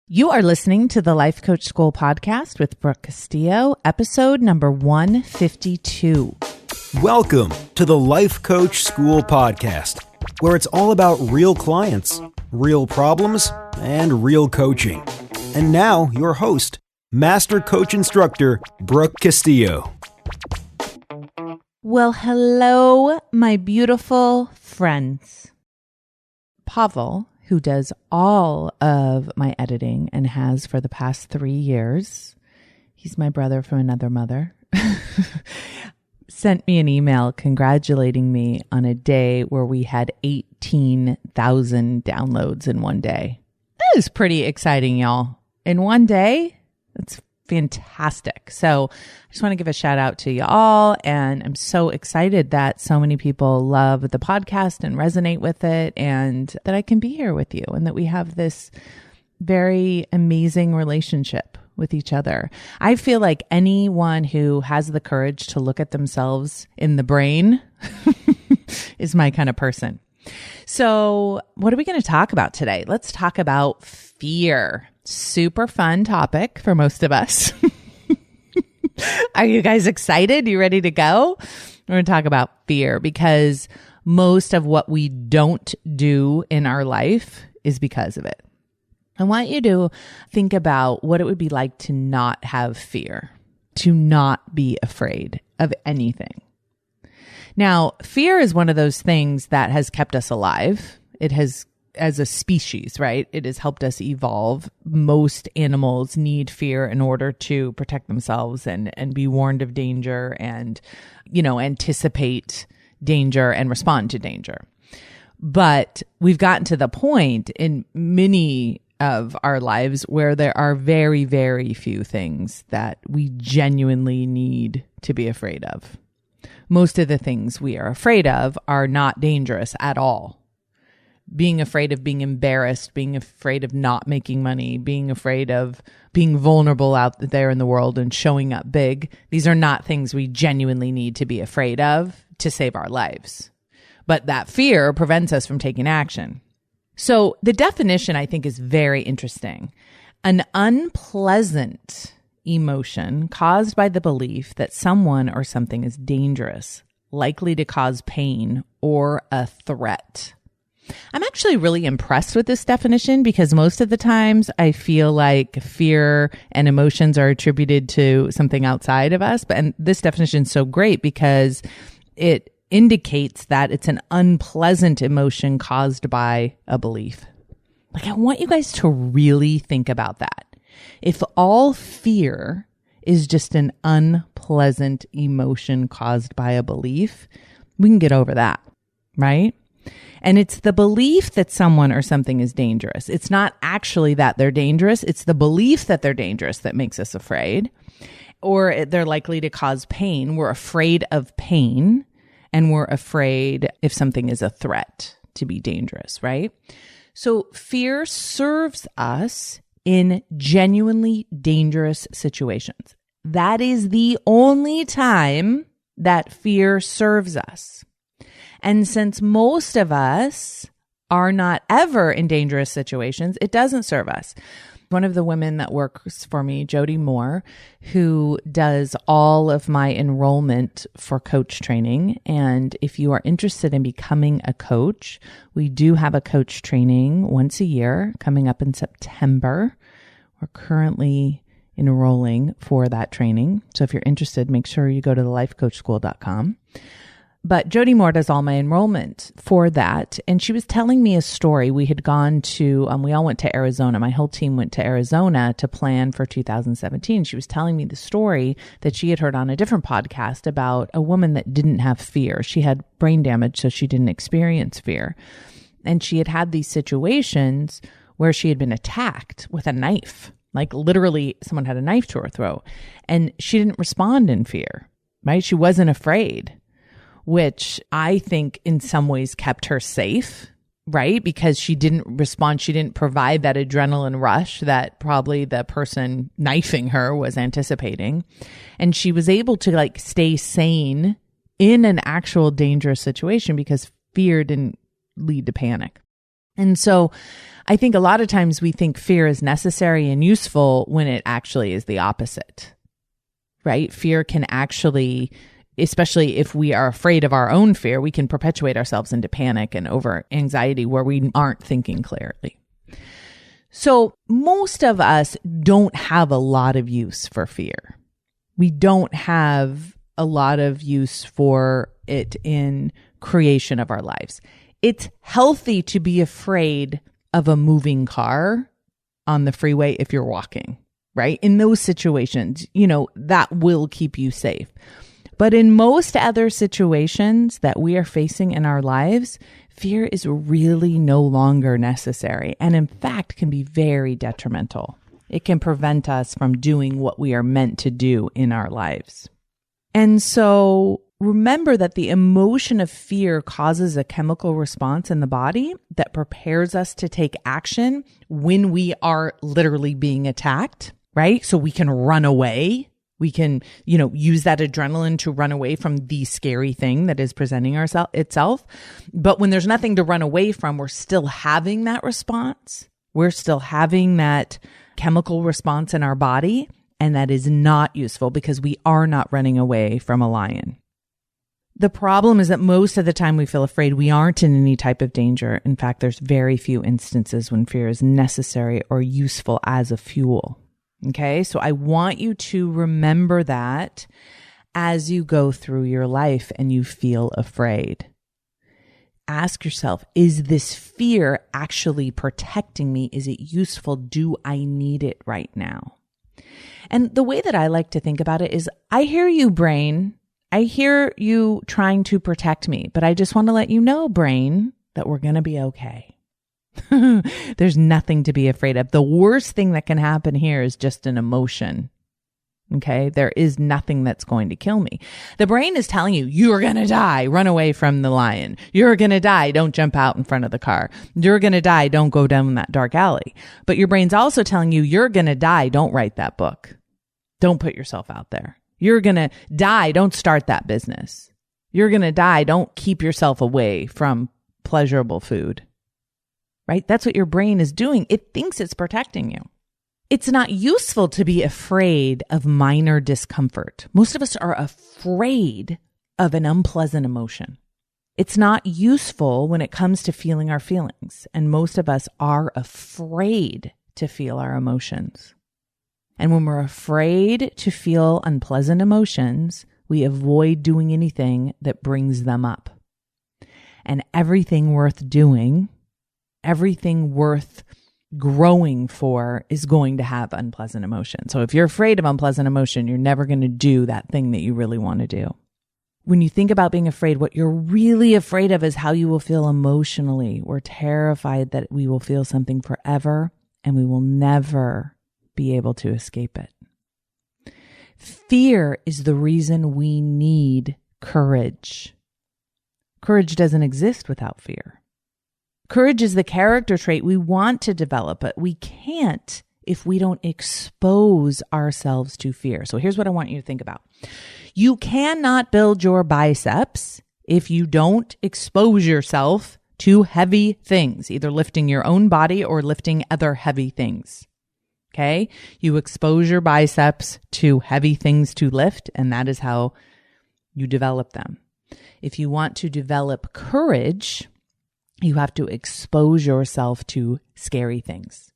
You are listening to the Life Coach School podcast with Brooke Castillo, episode number 152. Welcome to the Life Coach School podcast, where it's all about real clients, real problems, and real coaching. And now, your host, Master Coach Instructor, Brooke Castillo. Well, hello, my beautiful friends. Pavel, who does all of my editing and has for the past 3 years, he's my brother from another mother, sent me an email congratulating me on a day where we had 18,000 downloads in one day. That is pretty exciting, y'all. In one day, that's fantastic. So I just want to give a shout out to y'all. And I'm so excited that so many people love the podcast and resonate with it, and that I can be here with you, and that we have this very amazing relationship with each other. I feel like anyone who has the courage to look at themselves in the brain is my kind of person. So what are we going to talk about today? Let's talk about fear. Super fun topic for most of us. Are you guys excited? You ready to go? We're going to talk about fear, because most of what we don't do in our life is because of it. I want you to think about what it would be like to not have fear, to not be afraid of anything. Now, fear is one of those things that has kept us alive. It has, as a species, right? It has helped us evolve. Most animals need fear in order to protect themselves and be warned of danger and, anticipate danger and respond to danger. But we've gotten to the point in many of our lives where there are very, very few things that we genuinely need to be afraid of. Most of the things we are afraid of are not dangerous at all. Being afraid of being embarrassed, being afraid of not making money, being afraid of being vulnerable out there in the world and showing up big. These are not things we genuinely need to be afraid of to save our lives. But that fear prevents us from taking action. So the definition, I think, is very interesting. An unpleasant emotion caused by the belief that someone or something is dangerous, likely to cause pain, or a threat. I'm actually really impressed with this definition, because most of the times I feel like fear and emotions are attributed to something outside of us. And this definition is so great because it indicates that it's an unpleasant emotion caused by a belief. Like, I want you guys to really think about that. If all fear is just an unpleasant emotion caused by a belief, we can get over that, right? And it's the belief that someone or something is dangerous. It's not actually that they're dangerous. It's the belief that they're dangerous that makes us afraid, or they're likely to cause pain. We're afraid of pain, and we're afraid if something is a threat to be dangerous, right? So fear serves us in genuinely dangerous situations. That is the only time that fear serves us. And since most of us are not ever in dangerous situations, it doesn't serve us. One of the women that works for me, Jody Moore, who does all of my enrollment for coach training. And if you are interested in becoming a coach, we do have a coach training once a year coming up in September. We're currently enrolling for that training. So if you're interested, make sure you go to thelifecoachschool.com. But Jody Moore does all my enrollment for that. And she was telling me a story. We had gone to, we all went to Arizona. My whole team went to Arizona to plan for 2017. She was telling me the story that she had heard on a different podcast about a woman that didn't have fear. She had brain damage, so she didn't experience fear. And she had had these situations where she had been attacked with a knife. Like literally someone had a knife to her throat, and she didn't respond in fear, right? She wasn't afraid, which I think in some ways kept her safe, right? Because she didn't respond. She didn't provide that adrenaline rush that probably the person knifing her was anticipating. And she was able to stay sane in an actual dangerous situation because fear didn't lead to panic. And so I think a lot of times we think fear is necessary and useful when it actually is the opposite, right? Fear can actually, especially if we are afraid of our own fear, we can perpetuate ourselves into panic and over anxiety where we aren't thinking clearly. So most of us don't have a lot of use for fear. We don't have a lot of use for it in creation of our lives. It's healthy to be afraid of a moving car on the freeway if you're walking, right? In those situations, that will keep you safe. But in most other situations that we are facing in our lives, fear is really no longer necessary, and in fact can be very detrimental. It can prevent us from doing what we are meant to do in our lives. And so remember that the emotion of fear causes a chemical response in the body that prepares us to take action when we are literally being attacked, right? So we can run away. We can, use that adrenaline to run away from the scary thing that is presenting itself. But when there's nothing to run away from, we're still having that response. We're still having that chemical response in our body. And that is not useful because we are not running away from a lion. The problem is that most of the time we feel afraid, we aren't in any type of danger. In fact, there's very few instances when fear is necessary or useful as a fuel. Okay, so I want you to remember that as you go through your life and you feel afraid. Ask yourself, is this fear actually protecting me? Is it useful? Do I need it right now? And the way that I like to think about it is, I hear you, brain. I hear you trying to protect me, but I just want to let you know, brain, that we're going to be okay. There's nothing to be afraid of. The worst thing that can happen here is just an emotion. Okay. There is nothing that's going to kill me. The brain is telling you, you're going to die. Run away from the lion. You're going to die. Don't jump out in front of the car. You're going to die. Don't go down that dark alley. But your brain's also telling you, you're going to die. Don't write that book. Don't put yourself out there. You're going to die. Don't start that business. You're going to die. Don't keep yourself away from pleasurable food. Right? That's what your brain is doing. It thinks it's protecting you. It's not useful to be afraid of minor discomfort. Most of us are afraid of an unpleasant emotion. It's not useful when it comes to feeling our feelings. And most of us are afraid to feel our emotions. And when we're afraid to feel unpleasant emotions, we avoid doing anything that brings them up. And everything worth doing, everything worth growing for is going to have unpleasant emotion. So if you're afraid of unpleasant emotion, you're never going to do that thing that you really want to do. When you think about being afraid, what you're really afraid of is how you will feel emotionally. We're terrified that we will feel something forever and we will never be able to escape it. Fear is the reason we need courage. Courage doesn't exist without fear. Courage is the character trait we want to develop, but we can't if we don't expose ourselves to fear. So here's what I want you to think about. You cannot build your biceps if you don't expose yourself to heavy things, either lifting your own body or lifting other heavy things. Okay? You expose your biceps to heavy things to lift, and that is how you develop them. If you want to develop courage, you have to expose yourself to scary things.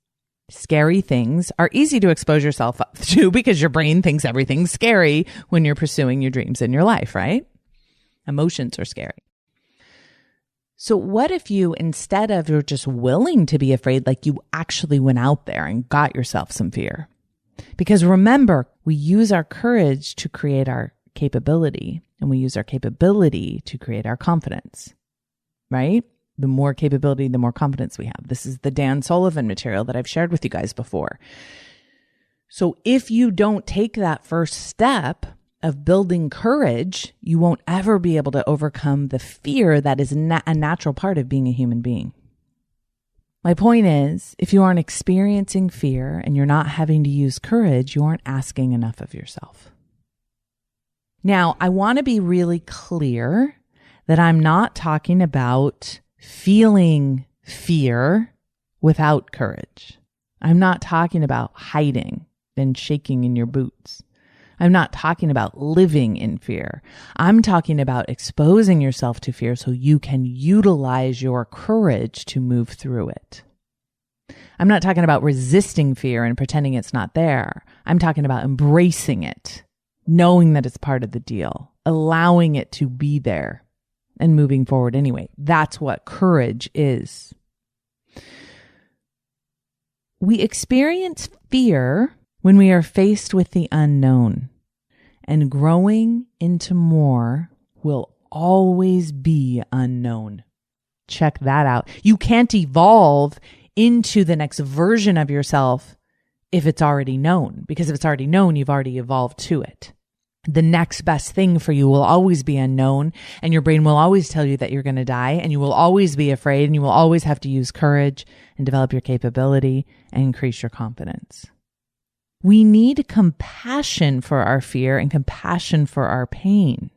Scary things are easy to expose yourself to because your brain thinks everything's scary when you're pursuing your dreams in your life, right? Emotions are scary. So what if you, instead of you're just willing to be afraid, like you actually went out there and got yourself some fear? Because remember, we use our courage to create our capability, and we use our capability to create our confidence, right? The more capability, the more confidence we have. This is the Dan Sullivan material that I've shared with you guys before. So if you don't take that first step of building courage, you won't ever be able to overcome the fear that is a natural part of being a human being. My point is, if you aren't experiencing fear and you're not having to use courage, you aren't asking enough of yourself. Now, I want to be really clear that I'm not talking about feeling fear without courage. I'm not talking about hiding and shaking in your boots. I'm not talking about living in fear. I'm talking about exposing yourself to fear so you can utilize your courage to move through it. I'm not talking about resisting fear and pretending it's not there. I'm talking about embracing it, knowing that it's part of the deal, allowing it to be there, and moving forward anyway. That's what courage is. We experience fear when we are faced with the unknown, and growing into more will always be unknown. Check that out. You can't evolve into the next version of yourself if it's already known, because if it's already known, you've already evolved to it. The next best thing for you will always be unknown, and your brain will always tell you that you're going to die, and you will always be afraid, and you will always have to use courage and develop your capability and increase your confidence. We need compassion for our fear and compassion for our pain,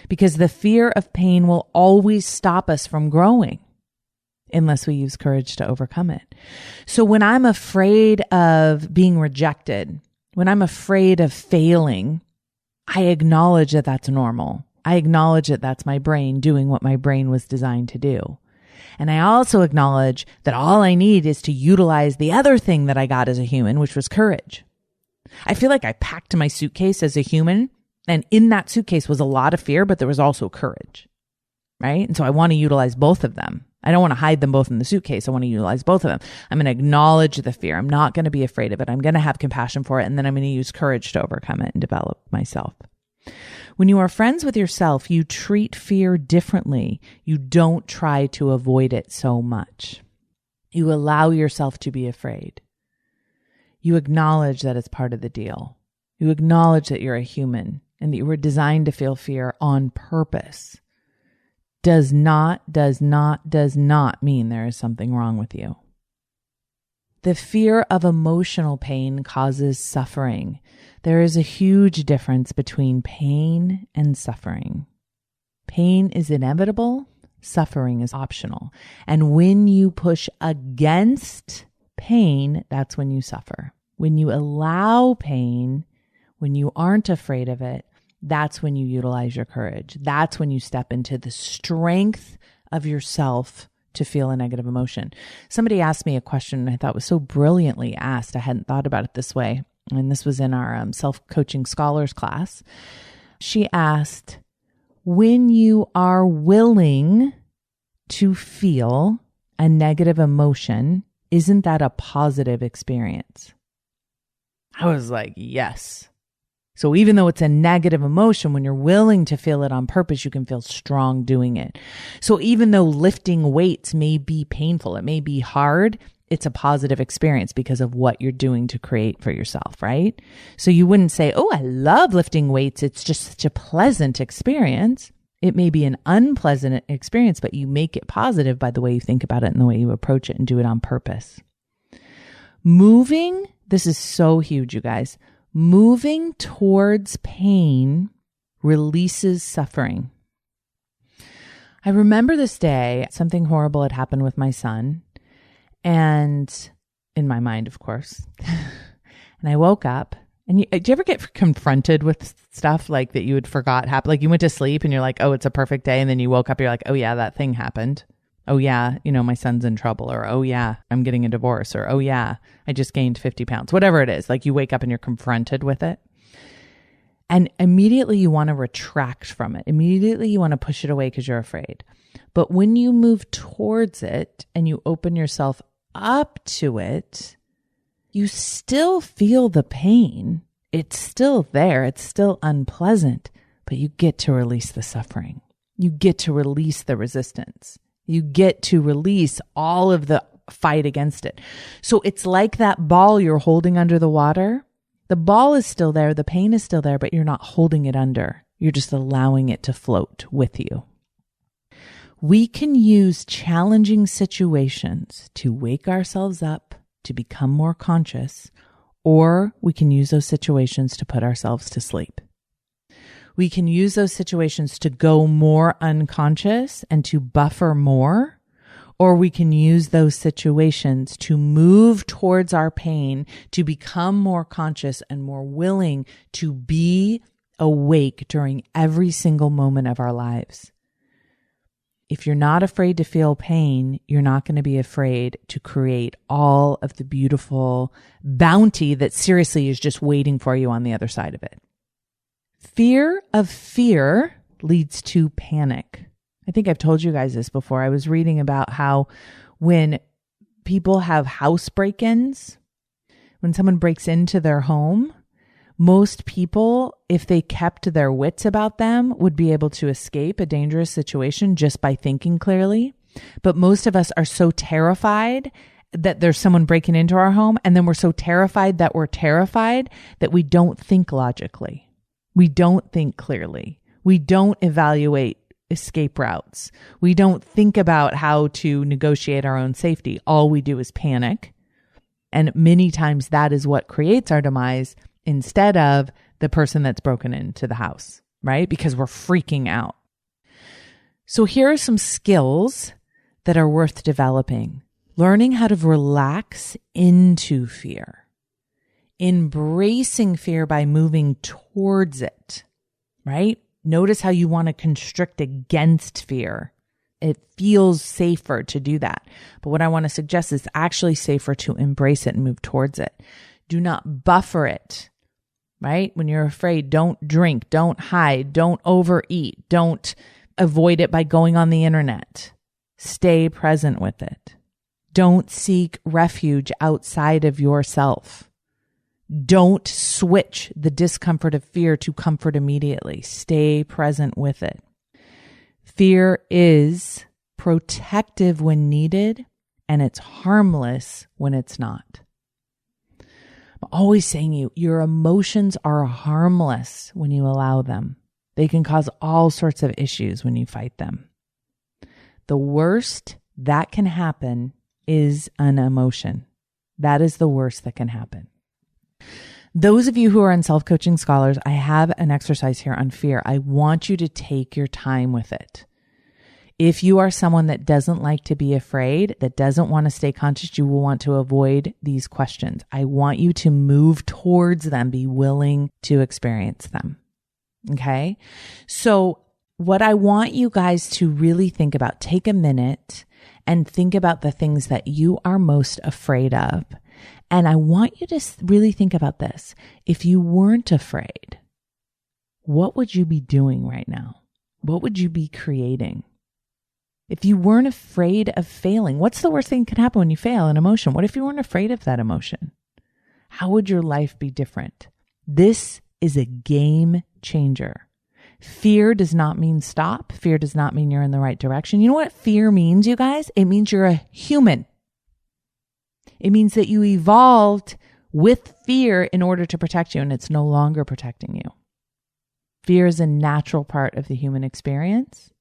because the fear of pain will always stop us from growing unless we use courage to overcome it. So when I'm afraid of being rejected, when I'm afraid of failing, I acknowledge that that's normal. I acknowledge that that's my brain doing what my brain was designed to do. And I also acknowledge that all I need is to utilize the other thing that I got as a human, which was courage. I feel like I packed my suitcase as a human, and in that suitcase was a lot of fear, but there was also courage, right? And so I want to utilize both of them. I don't want to hide them both in the suitcase. I want to utilize both of them. I'm going to acknowledge the fear. I'm not going to be afraid of it. I'm going to have compassion for it. And then I'm going to use courage to overcome it and develop myself. When you are friends with yourself, you treat fear differently. You don't try to avoid it so much. You allow yourself to be afraid. You acknowledge that it's part of the deal. You acknowledge that you're a human and that you were designed to feel fear on purpose. Does not mean there is something wrong with you. The fear of emotional pain causes suffering. There is a huge difference between pain and suffering. Pain is inevitable. Suffering is optional. And when you push against pain, that's when you suffer. When you allow pain, when you aren't afraid of it, that's when you utilize your courage. That's when you step into the strength of yourself to feel a negative emotion. Somebody asked me a question I thought was so brilliantly asked. I hadn't thought about it this way. And this was in our self-coaching scholars class. She asked, when you are willing to feel a negative emotion, isn't that a positive experience? I was like, yes. So even though it's a negative emotion, when you're willing to feel it on purpose, you can feel strong doing it. So even though lifting weights may be painful, it may be hard, it's a positive experience because of what you're doing to create for yourself, right? So you wouldn't say, oh, I love lifting weights. It's just such a pleasant experience. It may be an unpleasant experience, but you make it positive by the way you think about it and the way you approach it and do it on purpose. Moving, this is so huge, you guys. Moving towards pain releases suffering. I remember this day, something horrible had happened with my son, and in my mind, of course. And I woke up, and do you ever get confronted with stuff like that you had forgot happened? Like you went to sleep and you're like, oh, it's a perfect day. And then you woke up, you're like, oh yeah, that thing happened. Oh yeah, my son's in trouble, or oh yeah, I'm getting a divorce, or oh yeah, I just gained 50 pounds, whatever it is. Like you wake up and you're confronted with it. And immediately you want to retract from it. Immediately you want to push it away because you're afraid. But when you move towards it and you open yourself up to it, you still feel the pain. It's still there. It's still unpleasant, but you get to release the suffering. You get to release the resistance. You get to release all of the fight against it. So it's like that ball you're holding under the water. The ball is still there. The pain is still there, but you're not holding it under. You're just allowing it to float with you. We can use challenging situations to wake ourselves up, to become more conscious, or we can use those situations to put ourselves to sleep. We can use those situations to go more unconscious and to buffer more, Or we can use those situations to move towards our pain, to become more conscious and more willing to be awake during every single moment of our lives. If you're not afraid to feel pain, you're not going to be afraid to create all of the beautiful bounty that seriously is just waiting for you on the other side of it. Fear of fear leads to panic. I think I've told you guys this before. I was reading about how when people have house break-ins, when someone breaks into their home, most people, if they kept their wits about them, would be able to escape a dangerous situation just by thinking clearly. But most of us are so terrified that there's someone breaking into our home, and then we're so terrified that we're terrified that we don't think logically. We don't think clearly. We don't evaluate escape routes. We don't think about how to negotiate our own safety. All we do is panic. And many times that is what creates our demise instead of the person that's broken into the house, right? Because we're freaking out. So here are some skills that are worth developing. Learning how to relax into fear. Embracing fear by moving towards it, right? Notice how you want to constrict against fear. It feels safer to do that. But what I want to suggest is actually safer to embrace it and move towards it. Do not buffer it, right? When you're afraid, don't drink, don't hide, don't overeat, don't avoid it by going on the internet. Stay present with it. Don't seek refuge outside of yourself. Don't switch the discomfort of fear to comfort immediately. Stay present with it. Fear is protective when needed, and it's harmless when it's not. I'm always saying your emotions are harmless when you allow them. They can cause all sorts of issues when you fight them. The worst that can happen is an emotion. That is the worst that can happen. Those of you who are in self-coaching scholars, I have an exercise here on fear. I want you to take your time with it. If you are someone that doesn't like to be afraid, that doesn't want to stay conscious, you will want to avoid these questions. I want you to move towards them, be willing to experience them. Okay? So what I want you guys to really think about, take a minute and think about the things that you are most afraid of. And I want you to really think about this. If you weren't afraid, what would you be doing right now? What would you be creating? If you weren't afraid of failing, what's the worst thing that can happen when you fail? An emotion. What if you weren't afraid of that emotion? How would your life be different? This is a game changer. Fear does not mean stop. Fear does not mean you're in the right direction. You know what fear means, you guys? It means you're a human. It means that you evolved with fear in order to protect you, and it's no longer protecting you. Fear is a natural part of the human experience.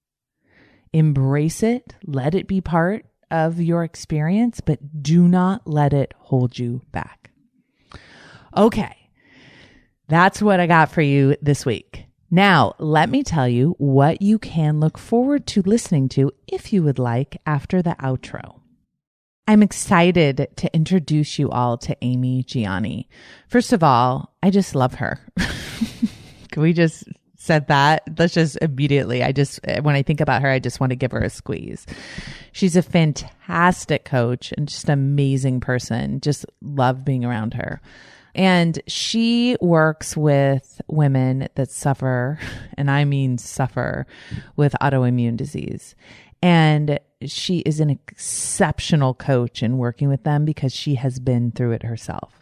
Embrace it. Let it be part of your experience, but do not let it hold you back. Okay, that's what I got for you this week. Now, let me tell you what you can look forward to listening to if you would like after the outro. I'm excited to introduce you all to Amy Gianni. First of all, I just love her. Can we just said that? Let's just immediately, when I think about her, I just want to give her a squeeze. She's a fantastic coach and just an amazing person. Just love being around her. And she works with women that suffer, and I mean suffer, with autoimmune disease. And she is an exceptional coach in working with them because she has been through it herself.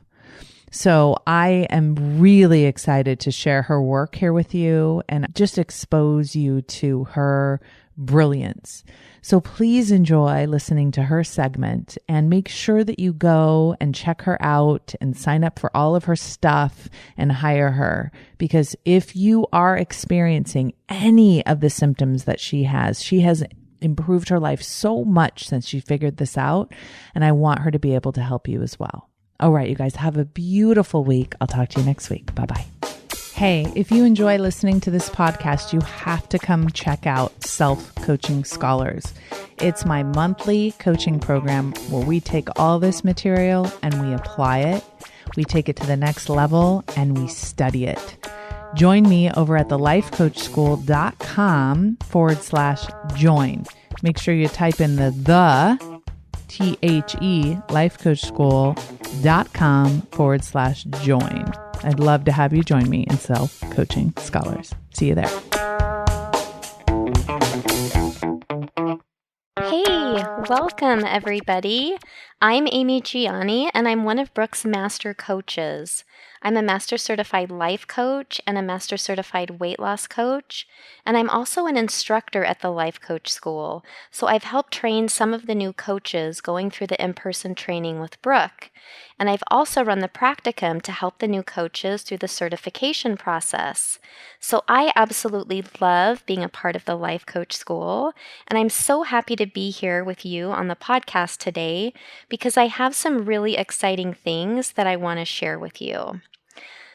So I am really excited to share her work here with you and just expose you to her brilliance. So please enjoy listening to her segment and make sure that you go and check her out and sign up for all of her stuff and hire her. Because if you are experiencing any of the symptoms that she has improved her life so much since she figured this out. And I want her to be able to help you as well. All right, you guys have a beautiful week. I'll talk to you next week. Bye-bye. Hey, if you enjoy listening to this podcast, you have to come check out Self-Coaching Scholars. It's my monthly coaching program where we take all this material and we apply it. We take it to the next level and we study it. Join me over at thelifecoachschool.com/join. Make sure you type in the THE lifecoachschool.com/join. I'd love to have you join me in Self-Coaching Scholars. See you there. Hey, welcome everybody. I'm Amy Gianni and I'm one of Brooke's master coaches. I'm a Master Certified Life Coach and a Master Certified Weight Loss Coach, and I'm also an instructor at the Life Coach School, so I've helped train some of the new coaches going through the in-person training with Brooke, and I've also run the practicum to help the new coaches through the certification process. So I absolutely love being a part of the Life Coach School, and I'm so happy to be here with you on the podcast today because I have some really exciting things that I want to share with you.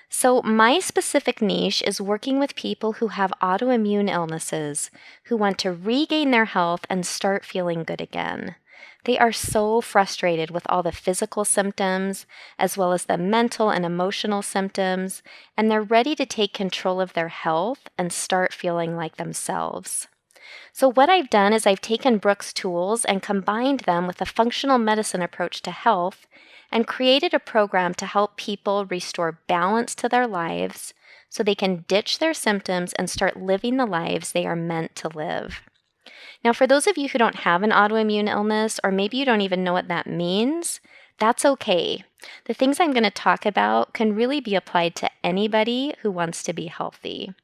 So my specific niche is working with people who have autoimmune illnesses, who want to regain their health and start feeling good again. They are so frustrated with all the physical symptoms, as well as the mental and emotional symptoms, and they're ready to take control of their health and start feeling like themselves. So what I've done is I've taken Brooke's tools and combined them with a functional medicine approach to health and created a program to help people restore balance to their lives so they can ditch their symptoms and start living the lives they are meant to live. Now, for those of you who don't have an autoimmune illness, or maybe you don't even know what that means, that's okay. The things I'm going to talk about can really be applied to anybody who wants to be healthy.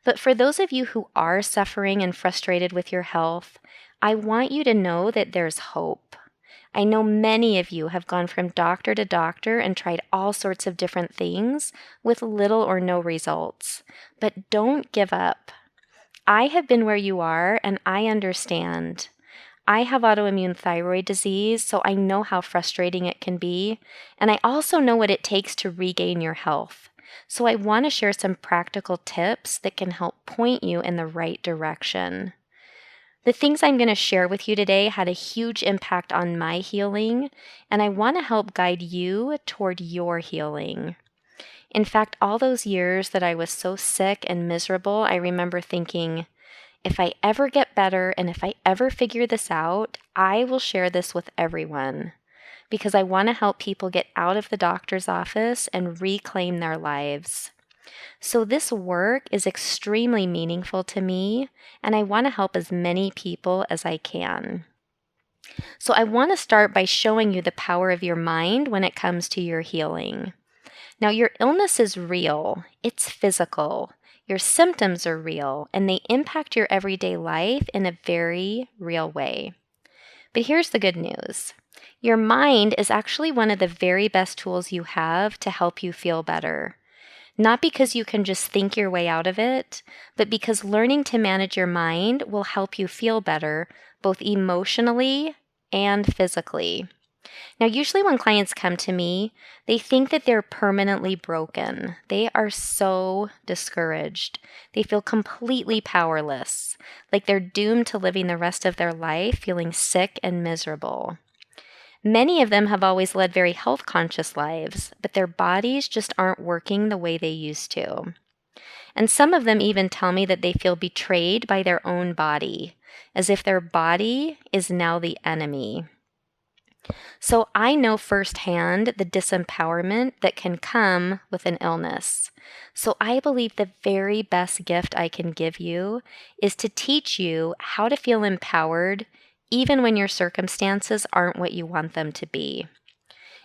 But for those of you who are suffering and frustrated with your health, I want you to know that there's hope. I know many of you have gone from doctor to doctor and tried all sorts of different things with little or no results. But don't give up. I have been where you are, and I understand. I have autoimmune thyroid disease, so I know how frustrating it can be, and I also know what it takes to regain your health. So I want to share some practical tips that can help point you in the right direction. The things I'm going to share with you today had a huge impact on my healing, and I want to help guide you toward your healing. In fact, all those years that I was so sick and miserable, I remember thinking, if I ever get better and if I ever figure this out, I will share this with everyone because I want to help people get out of the doctor's office and reclaim their lives. So this work is extremely meaningful to me, and I want to help as many people as I can. So I want to start by showing you the power of your mind when it comes to your healing. Now, your illness is real. It's physical. Your symptoms are real, and they impact your everyday life in a very real way. But here's the good news. Your mind is actually one of the very best tools you have to help you feel better. Not because you can just think your way out of it, but because learning to manage your mind will help you feel better, both emotionally and physically. Now, usually when clients come to me, they think that they're permanently broken. They are so discouraged. They feel completely powerless, like they're doomed to living the rest of their life feeling sick and miserable. Many of them have always led very health-conscious lives, but their bodies just aren't working the way they used to. And some of them even tell me that they feel betrayed by their own body, as if their body is now the enemy. So I know firsthand the disempowerment that can come with an illness. So I believe the very best gift I can give you is to teach you how to feel empowered even when your circumstances aren't what you want them to be.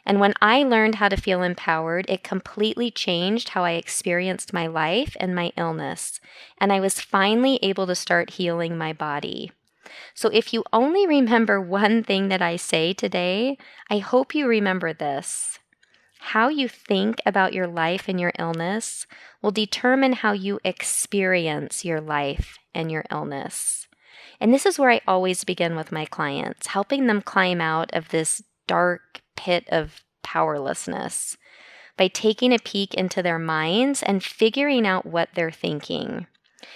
And when I learned how to feel empowered, it completely changed how I experienced my life and my illness, and I was finally able to start healing my body. So if you only remember one thing that I say today, I hope you remember this. How you think about your life and your illness will determine how you experience your life and your illness. And this is where I always begin with my clients, helping them climb out of this dark pit of powerlessness by taking a peek into their minds and figuring out what they're thinking.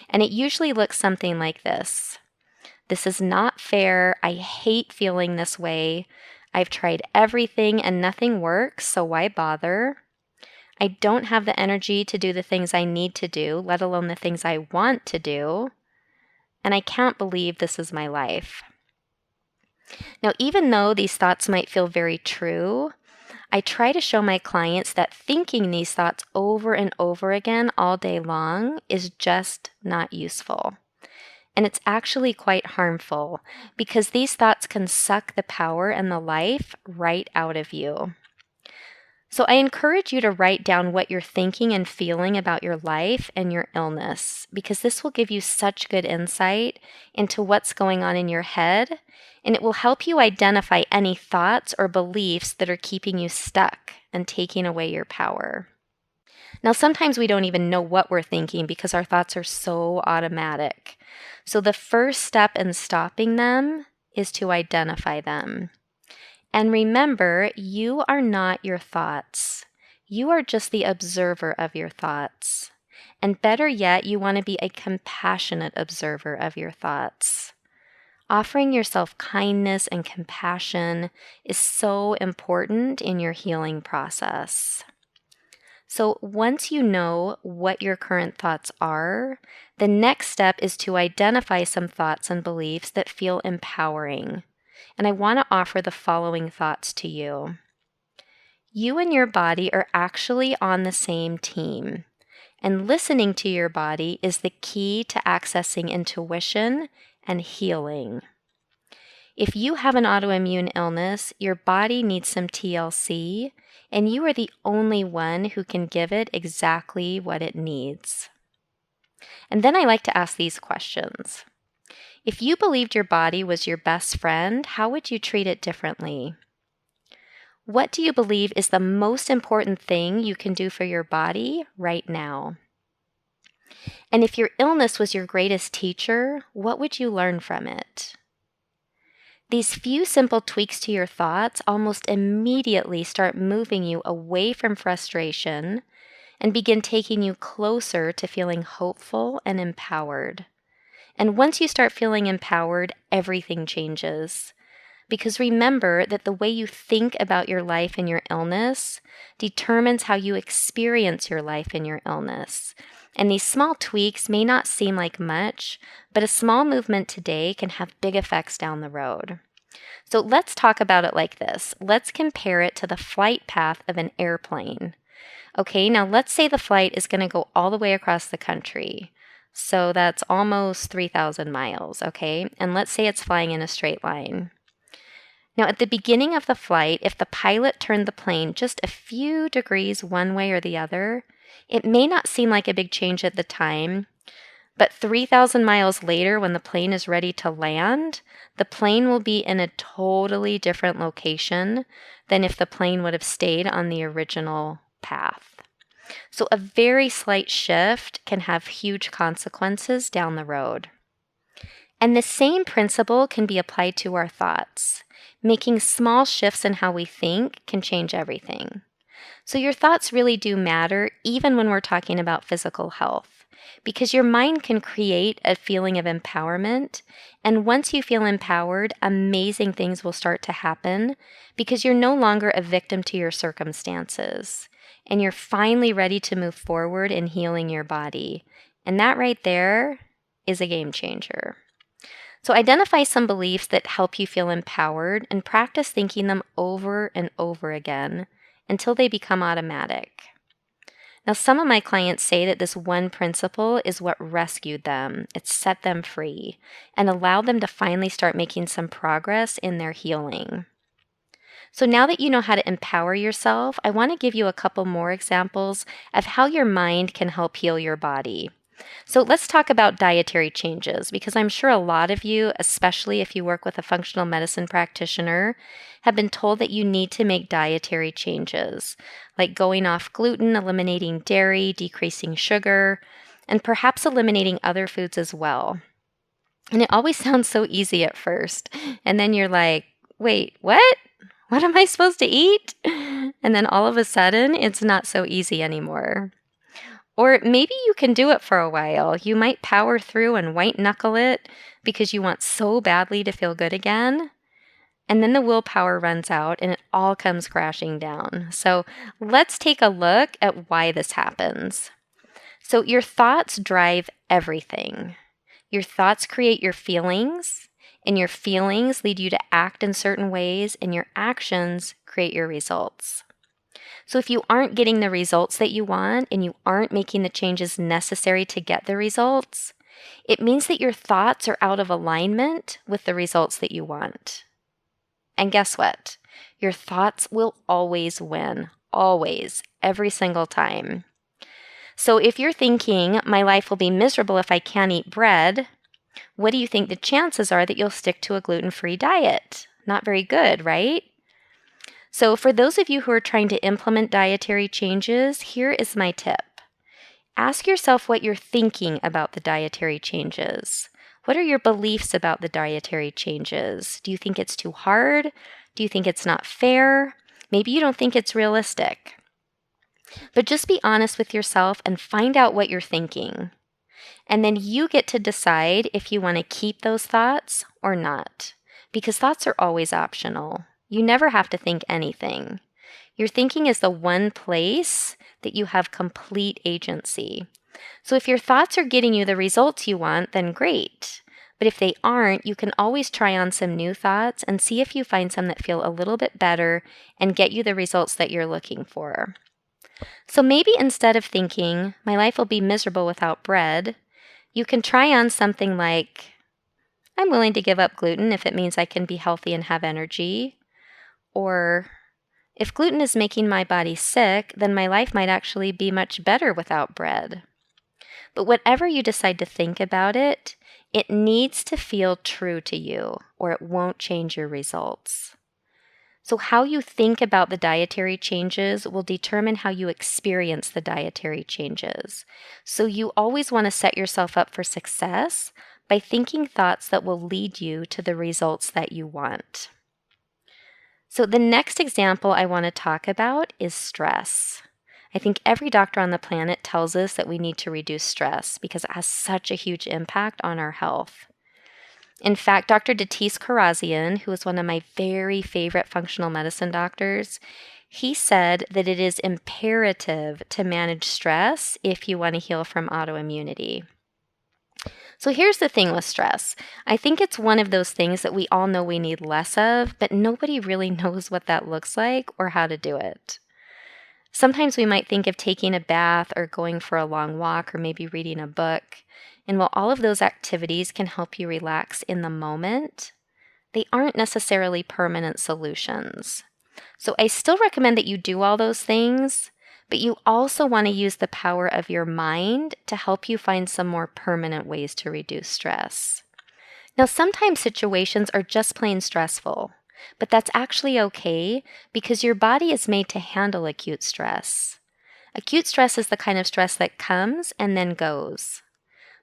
And it usually looks something like this. This is not fair. I hate feeling this way. I've tried everything and nothing works, so why bother? I don't have the energy to do the things I need to do, let alone the things I want to do. And I can't believe this is my life. Now, even though these thoughts might feel very true, I try to show my clients that thinking these thoughts over and over again all day long is just not useful. And it's actually quite harmful because these thoughts can suck the power and the life right out of you. So I encourage you to write down what you're thinking and feeling about your life and your illness, because this will give you such good insight into what's going on in your head, and it will help you identify any thoughts or beliefs that are keeping you stuck and taking away your power. Now, sometimes we don't even know what we're thinking because our thoughts are so automatic. So the first step in stopping them is to identify them. And remember, you are not your thoughts. You are just the observer of your thoughts. And better yet, you want to be a compassionate observer of your thoughts. Offering yourself kindness and compassion is so important in your healing process. So once you know what your current thoughts are, the next step is to identify some thoughts and beliefs that feel empowering. And I want to offer the following thoughts to you. You and your body are actually on the same team, and listening to your body is the key to accessing intuition and healing. If you have an autoimmune illness, your body needs some TLC, and you are the only one who can give it exactly what it needs. And then I like to ask these questions. If you believed your body was your best friend, how would you treat it differently? What do you believe is the most important thing you can do for your body right now? And if your illness was your greatest teacher, what would you learn from it? These few simple tweaks to your thoughts almost immediately start moving you away from frustration and begin taking you closer to feeling hopeful and empowered. And once you start feeling empowered, everything changes. Because remember that the way you think about your life and your illness determines how you experience your life and your illness. And these small tweaks may not seem like much, but a small movement today can have big effects down the road. So let's talk about it like this. Let's compare it to the flight path of an airplane. Okay, now let's say the flight is going to go all the way across the country. So that's almost 3,000 miles, okay? And let's say it's flying in a straight line. Now, at the beginning of the flight, if the pilot turned the plane just a few degrees one way or the other, it may not seem like a big change at the time, but 3,000 miles later, when the plane is ready to land, the plane will be in a totally different location than if the plane would have stayed on the original path. So a very slight shift can have huge consequences down the road. And the same principle can be applied to our thoughts. Making small shifts in how we think can change everything. So your thoughts really do matter, even when we're talking about physical health, because your mind can create a feeling of empowerment. And once you feel empowered, amazing things will start to happen because you're no longer a victim to your circumstances. And you're finally ready to move forward in healing your body. And that right there is a game changer. So identify some beliefs that help you feel empowered and practice thinking them over and over again until they become automatic. Now, some of my clients say that this one principle is what rescued them. It set them free and allowed them to finally start making some progress in their healing. So now that you know how to empower yourself, I want to give you a couple more examples of how your mind can help heal your body. So let's talk about dietary changes, because I'm sure a lot of you, especially if you work with a functional medicine practitioner, have been told that you need to make dietary changes, like going off gluten, eliminating dairy, decreasing sugar, and perhaps eliminating other foods as well. And it always sounds so easy at first. And then you're like, wait, what? What am I supposed to eat? And then all of a sudden, it's not so easy anymore. Or maybe you can do it for a while. You might power through and white knuckle it because you want so badly to feel good again. And then the willpower runs out and it all comes crashing down. So let's take a look at why this happens. So your thoughts drive everything. Your thoughts create your feelings, and your feelings lead you to act in certain ways, and your actions create your results. So if you aren't getting the results that you want and you aren't making the changes necessary to get the results, it means that your thoughts are out of alignment with the results that you want. And guess what? Your thoughts will always win. Always. Every single time. So if you're thinking, my life will be miserable if I can't eat bread, what do you think the chances are that you'll stick to a gluten-free diet? Not very good, right? So for those of you who are trying to implement dietary changes, here is my tip. Ask yourself what you're thinking about the dietary changes. What are your beliefs about the dietary changes? Do you think it's too hard? Do you think it's not fair? Maybe you don't think it's realistic. But just be honest with yourself and find out what you're thinking. And then you get to decide if you want to keep those thoughts or not. Because thoughts are always optional. You never have to think anything. Your thinking is the one place that you have complete agency. So if your thoughts are getting you the results you want, then great. But if they aren't, you can always try on some new thoughts and see if you find some that feel a little bit better and get you the results that you're looking for. So maybe instead of thinking, my life will be miserable without bread, you can try on something like, I'm willing to give up gluten if it means I can be healthy and have energy. Or, if gluten is making my body sick, then my life might actually be much better without bread. But whatever you decide to think about it, it needs to feel true to you, or it won't change your results. So how you think about the dietary changes will determine how you experience the dietary changes. So you always want to set yourself up for success by thinking thoughts that will lead you to the results that you want. So the next example I want to talk about is stress. I think every doctor on the planet tells us that we need to reduce stress because it has such a huge impact on our health. In fact, Dr. Karazian, who is one of my very favorite functional medicine doctors, he said that it is imperative to manage stress if you want to heal from autoimmunity. So here's the thing with stress. I think it's one of those things that we all know we need less of, but nobody really knows what that looks like or how to do it. Sometimes we might think of taking a bath or going for a long walk or maybe reading a book. And while all of those activities can help you relax in the moment, they aren't necessarily permanent solutions. So I still recommend that you do all those things, but you also want to use the power of your mind to help you find some more permanent ways to reduce stress. Now, sometimes situations are just plain stressful, but that's actually okay because your body is made to handle acute stress. Acute stress is the kind of stress that comes and then goes.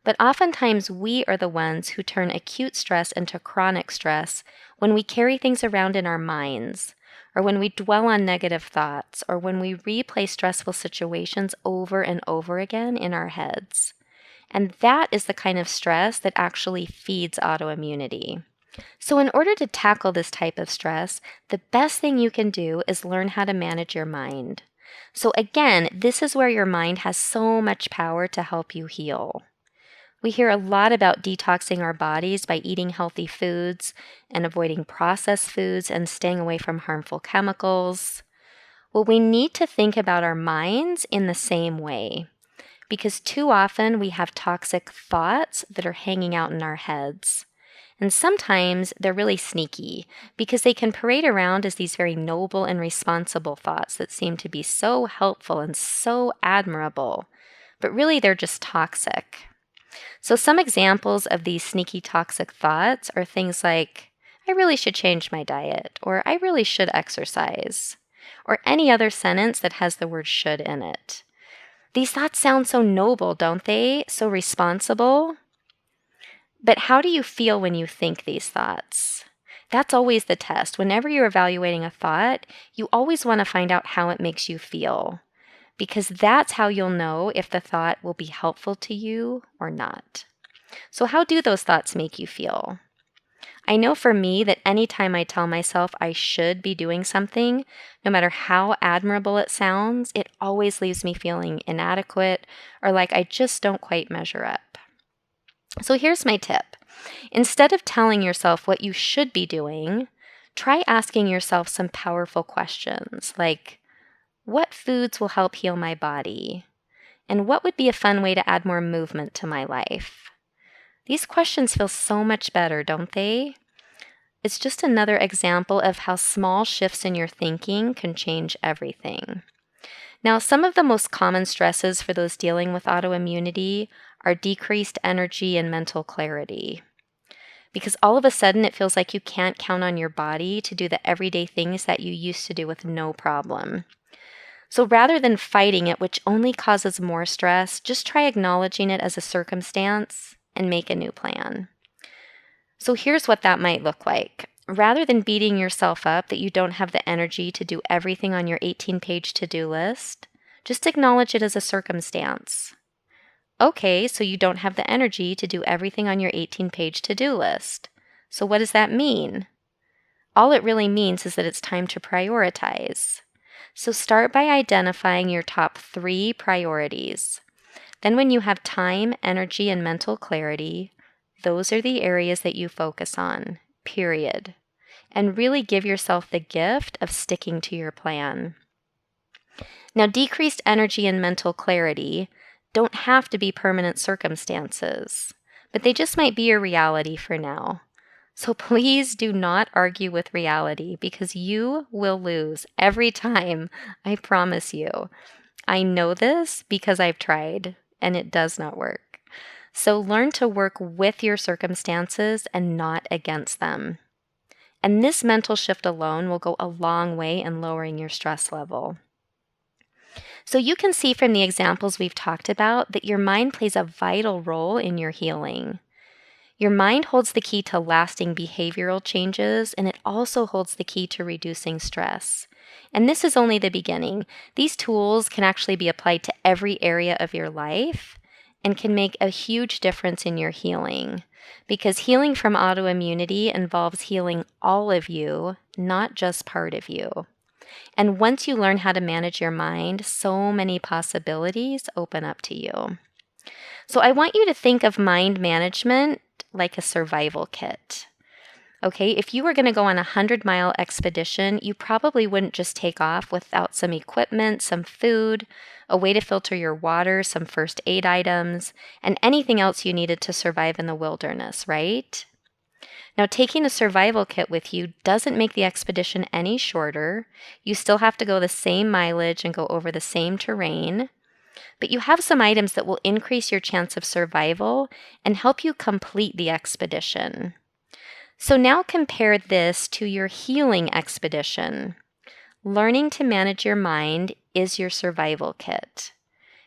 But oftentimes we are the ones who turn acute stress into chronic stress when we carry things around in our minds, or when we dwell on negative thoughts, or when we replay stressful situations over and over again in our heads. And that is the kind of stress that actually feeds autoimmunity. So in order to tackle this type of stress, the best thing you can do is learn how to manage your mind. So again, this is where your mind has so much power to help you heal. We hear a lot about detoxing our bodies by eating healthy foods and avoiding processed foods and staying away from harmful chemicals. Well, we need to think about our minds in the same way because too often we have toxic thoughts that are hanging out in our heads. And sometimes they're really sneaky because they can parade around as these very noble and responsible thoughts that seem to be so helpful and so admirable, but really they're just toxic. So some examples of these sneaky toxic thoughts are things like, I really should change my diet, or I really should exercise, or any other sentence that has the word should in it. These thoughts sound so noble, don't they? So responsible. But how do you feel when you think these thoughts? That's always the test. Whenever you're evaluating a thought, you always want to find out how it makes you feel. because that's how you'll know if the thought will be helpful to you or not. So how do those thoughts make you feel? I know for me that anytime I tell myself I should be doing something, no matter how admirable it sounds, it always leaves me feeling inadequate or like I just don't quite measure up. So here's my tip. Instead of telling yourself what you should be doing, try asking yourself some powerful questions like, what foods will help heal my body? And what would be a fun way to add more movement to my life? These questions feel so much better, don't they? It's just another example of how small shifts in your thinking can change everything. Now, some of the most common stresses for those dealing with autoimmunity are decreased energy and mental clarity. Because all of a sudden it feels like you can't count on your body to do the everyday things that you used to do with no problem. So rather than fighting it, which only causes more stress, just try acknowledging it as a circumstance and make a new plan. So here's what that might look like. Rather than beating yourself up that you don't have the energy to do everything on your 18-page to-do list, just acknowledge it as a circumstance. Okay, so you don't have the energy to do everything on your 18-page to-do list. So what does that mean? All it really means is that it's time to prioritize. So start by identifying your top 3 priorities. Then when you have time, energy, and mental clarity, those are the areas that you focus on, period. And really give yourself the gift of sticking to your plan. Now, decreased energy and mental clarity don't have to be permanent circumstances, but they just might be your reality for now. So please do not argue with reality because you will lose every time, I promise you. I know this because I've tried. And it does not work. So learn to work with your circumstances and not against them. And this mental shift alone will go a long way in lowering your stress level. So you can see from the examples we've talked about that your mind plays a vital role in your healing. Your mind holds the key to lasting behavioral changes, and it also holds the key to reducing stress. And this is only the beginning. These tools can actually be applied to every area of your life and can make a huge difference in your healing. Because healing from autoimmunity involves healing all of you, not just part of you. And once you learn how to manage your mind, so many possibilities open up to you. So I want you to think of mind management like a survival kit. Okay, if you were going to go on a 100-mile expedition, you probably wouldn't just take off without some equipment, some food, a way to filter your water, some first aid items, and anything else you needed to survive in the wilderness, right? Now, taking a survival kit with you doesn't make the expedition any shorter. You still have to go the same mileage and go over the same terrain, but you have some items that will increase your chance of survival and help you complete the expedition. So now compare this to your healing expedition. Learning to manage your mind is your survival kit.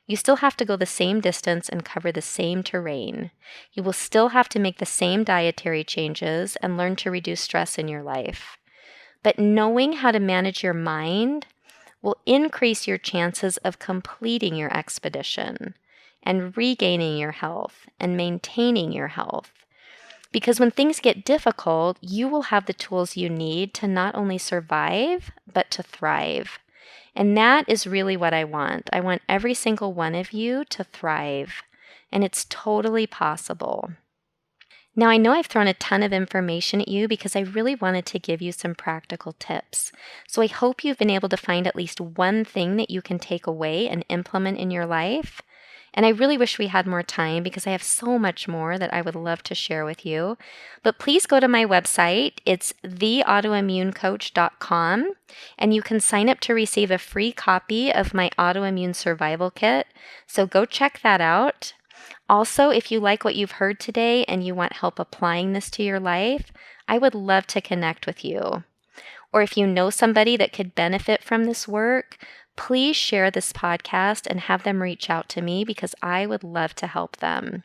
You still have to go the same distance and cover the same terrain. You will still have to make the same dietary changes and learn to reduce stress in your life. But knowing how to manage your mind will increase your chances of completing your expedition and regaining your health and maintaining your health. Because when things get difficult, you will have the tools you need to not only survive, but to thrive. And that is really what I want. I want every single one of you to thrive. And it's totally possible. Now, I know I've thrown a ton of information at you because I really wanted to give you some practical tips. So I hope you've been able to find at least one thing that you can take away and implement in your life. And I really wish we had more time because I have so much more that I would love to share with you. But please go to my website. It's theautoimmunecoach.com, and you can sign up to receive a free copy of my autoimmune survival kit. So go check that out. Also, if you like what you've heard today and you want help applying this to your life, I would love to connect with you. Or if you know somebody that could benefit from this work, please share this podcast and have them reach out to me because I would love to help them.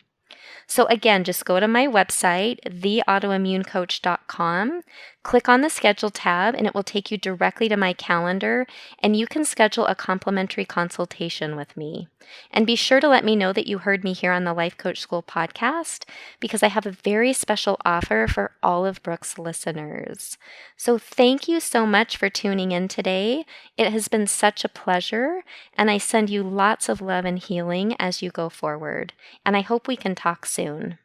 So again, just go to my website, theautoimmunecoach.com, Click on the Schedule tab and it will take you directly to my calendar, and you can schedule a complimentary consultation with me. And be sure to let me know that you heard me here on the Life Coach School podcast, because I have a very special offer for all of Brooke's listeners. So thank you so much for tuning in today. It has been such a pleasure, and I send you lots of love and healing as you go forward. And I hope we can talk soon.